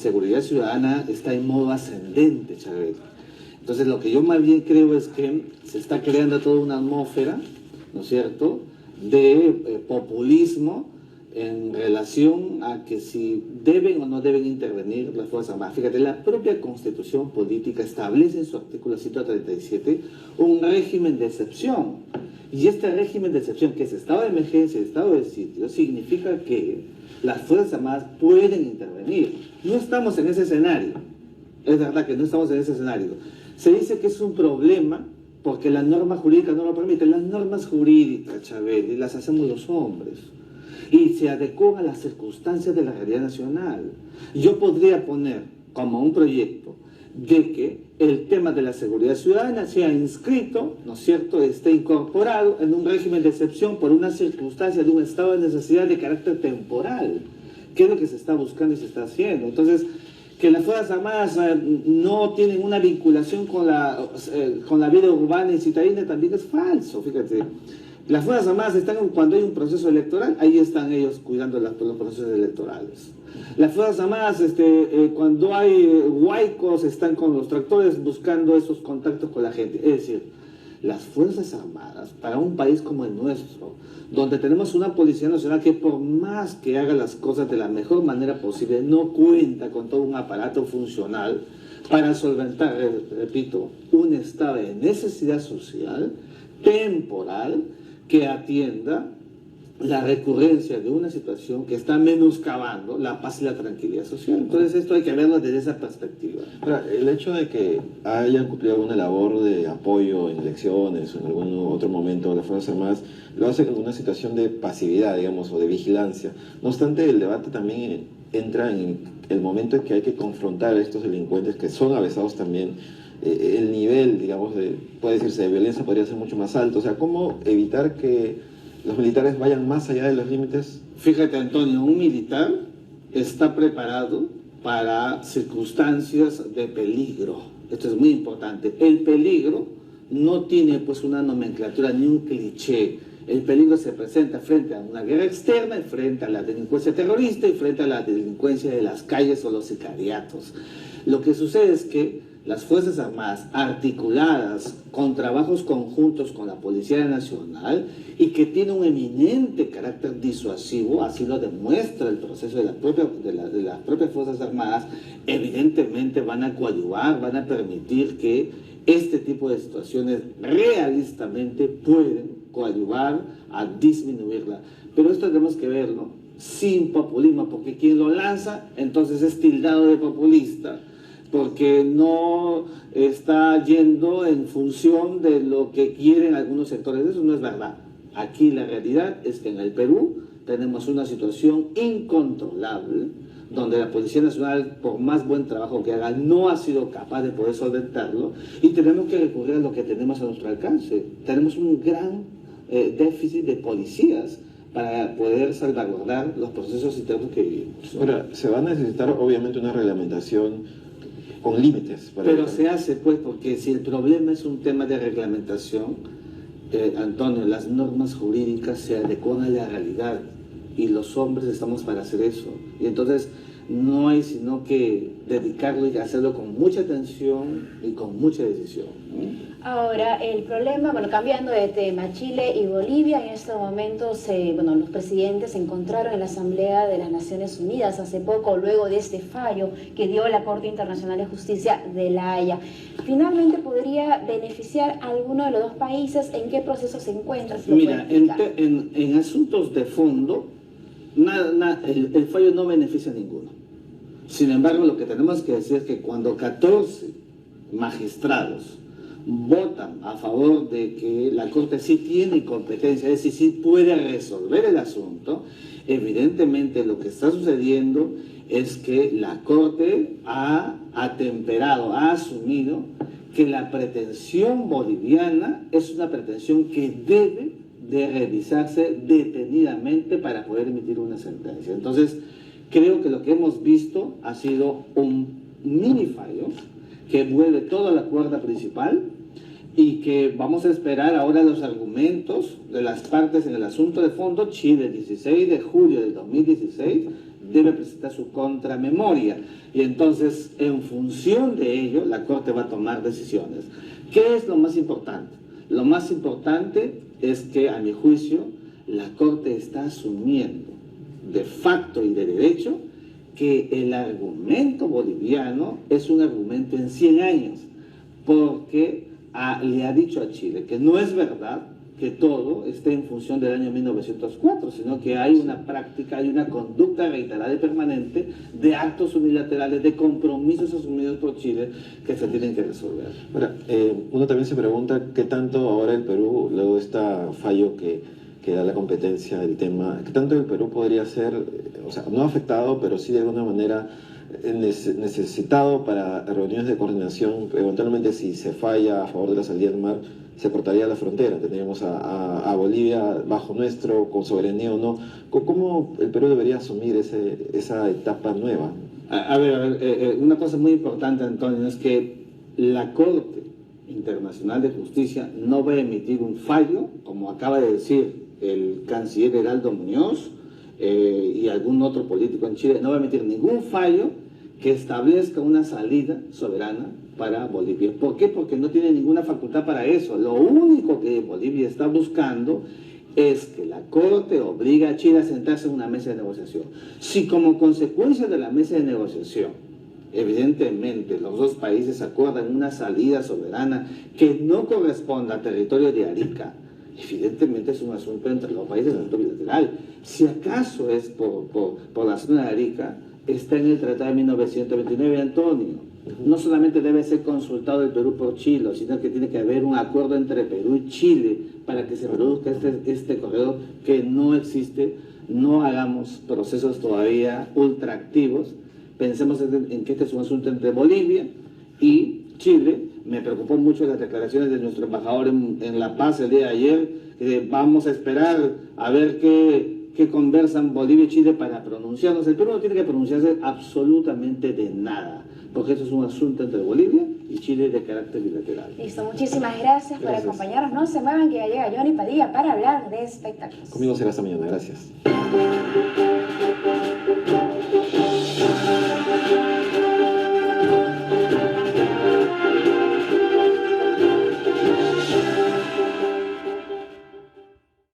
seguridad ciudadana está en modo ascendente, Chávez. Entonces lo que yo más bien creo es que se está creando toda una atmósfera, ¿no es cierto?, de populismo en relación a que si deben o no deben intervenir las Fuerzas Armadas. Fíjate, la propia Constitución Política establece en su artículo 137 un régimen de excepción. Y este régimen de excepción, que es estado de emergencia y estado de sitio, significa que las Fuerzas Armadas pueden intervenir. No estamos en ese escenario. Es verdad que no estamos en ese escenario. Se dice que es un problema porque la norma jurídica no lo permite. Las normas jurídicas, Chabeli, las hacemos los hombres y se adecuan a las circunstancias de la realidad nacional. Yo podría poner como un proyecto de que el tema de la seguridad ciudadana sea inscrito, ¿no es cierto?, esté incorporado en un régimen de excepción por una circunstancia de un estado de necesidad de carácter temporal, que es lo que se está buscando y se está haciendo. Entonces, que las Fuerzas Armadas no tienen una vinculación con la vida urbana y citadina también es falso, fíjate. Las Fuerzas Armadas están cuando hay un proceso electoral, ahí están ellos cuidando los procesos electorales. Las Fuerzas Armadas, cuando hay huaicos, están con los tractores buscando esos contactos con la gente. Es decir, las Fuerzas Armadas, para un país como el nuestro, donde tenemos una Policía Nacional que por más que haga las cosas de la mejor manera posible, no cuenta con todo un aparato funcional para solventar, repito, un estado de necesidad social, temporal, que atienda la recurrencia de una situación que está menoscabando la paz y la tranquilidad social. Entonces esto hay que verlo desde esa perspectiva. Ahora, el hecho de que hayan cumplido alguna labor de apoyo en elecciones o en algún otro momento de las Fuerzas Armadas, lo hace en una situación de pasividad, digamos, o de vigilancia. No obstante, el debate también entra en el momento en que hay que confrontar a estos delincuentes que son avesados también. El nivel, digamos, puede decirse, de violencia podría ser mucho más alto. O sea, ¿cómo evitar que los militares vayan más allá de los límites? Fíjate, Antonio, un militar está preparado para circunstancias de peligro. Esto es muy importante. El peligro no tiene pues una nomenclatura ni un cliché. El peligro se presenta frente a una guerra externa, y frente a la delincuencia terrorista y frente a la delincuencia de las calles o los sicariatos. Lo que sucede es que las Fuerzas Armadas, articuladas con trabajos conjuntos con la Policía Nacional y que tiene un eminente carácter disuasivo, así lo demuestra el proceso de las propias Fuerzas Armadas, evidentemente van a coadyuvar, van a permitir que este tipo de situaciones realistamente pueden coadyuvar a disminuirla. Pero esto tenemos que verlo sin populismo, porque quien lo lanza entonces es tildado de populista, porque no está yendo en función de lo que quieren algunos sectores. Eso no es verdad. Aquí la realidad es que en el Perú tenemos una situación incontrolable, donde la Policía Nacional, por más buen trabajo que haga, no ha sido capaz de poder solventarlo, y tenemos que recurrir a lo que tenemos a nuestro alcance. Tenemos un gran déficit de policías para poder salvaguardar los procesos internos que vivimos. Ahora, se va a necesitar obviamente una reglamentación con límites. Pero se hace pues, porque si el problema es un tema de reglamentación, Antonio, las normas jurídicas se adecuan a la realidad y los hombres estamos para hacer eso. Y entonces no hay sino que dedicarlo y hacerlo con mucha atención y con mucha decisión. Ahora, el problema, bueno, cambiando de tema, Chile y Bolivia en estos momentos, los presidentes se encontraron en la Asamblea de las Naciones Unidas hace poco, luego de este fallo que dio la Corte Internacional de Justicia de La Haya. Finalmente, ¿podría beneficiar a alguno de los dos países? ¿En qué proceso se encuentra? Mira, en asuntos de fondo, el fallo no beneficia a ninguno. Sin embargo, lo que tenemos que decir es que cuando 14 magistrados votan a favor de que la Corte sí tiene competencia, es decir, sí puede resolver el asunto, evidentemente lo que está sucediendo es que la Corte ha atemperado, ha asumido que la pretensión boliviana es una pretensión que debe de revisarse detenidamente para poder emitir una sentencia. Entonces, creo que lo que hemos visto ha sido un mini fallo que vuelve toda la cuerda principal y que vamos a esperar ahora los argumentos de las partes en el asunto de fondo. Chile, el 16 de julio del 2016, debe presentar su contramemoria. Y entonces, en función de ello, la Corte va a tomar decisiones. ¿Qué es lo más importante? Lo más importante es que, a mi juicio, la Corte está asumiendo de facto y de derecho que el argumento boliviano es un argumento en 100 años, porque le ha dicho a Chile que no es verdad que todo esté en función del año 1904, sino que hay una práctica, hay una conducta reiterada y permanente de actos unilaterales, de compromisos asumidos por Chile que se tienen que resolver. Ahora, uno también se pregunta qué tanto ahora el Perú, luego de este fallo que da la competencia del tema, qué tanto el Perú podría ser, o sea, no afectado, pero sí de alguna manera necesitado para reuniones de coordinación. Eventualmente, si se falla a favor de la salida del mar, se cortaría la frontera, tendríamos a Bolivia bajo nuestro, con soberanía o no. ¿Cómo el Perú debería asumir esa etapa nueva? A ver, una cosa muy importante, Antonio, es que la Corte Internacional de Justicia no va a emitir un fallo, como acaba de decir el canciller Heraldo Muñoz y algún otro político en Chile, no va a emitir ningún fallo que establezca una salida soberana para Bolivia. ¿Por qué? Porque no tiene ninguna facultad para eso. Lo único que Bolivia está buscando es que la Corte obligue a Chile a sentarse en una mesa de negociación. Si como consecuencia de la mesa de negociación, evidentemente los dos países acuerdan una salida soberana que no corresponda al territorio de Arica, evidentemente es un asunto entre los países, asunto bilateral. Si acaso es por la zona de Arica, está en el Tratado de 1929, Antonio. No solamente debe ser consultado el Perú por Chile, sino que tiene que haber un acuerdo entre Perú y Chile para que se produzca este corredor que no existe. No hagamos procesos todavía ultraactivos. Pensemos en que este es un asunto entre Bolivia y Chile. Me preocupó mucho las declaraciones de nuestro embajador en La Paz el día de ayer. Vamos a esperar a ver qué conversan Bolivia y Chile para pronunciarnos. El Perú no tiene que pronunciarse absolutamente de nada, porque eso es un asunto entre Bolivia y Chile de carácter bilateral. Listo, muchísimas gracias por acompañarnos. No se muevan que ya llega Johnny Padilla para hablar de espectáculos. Conmigo será esta mañana, gracias.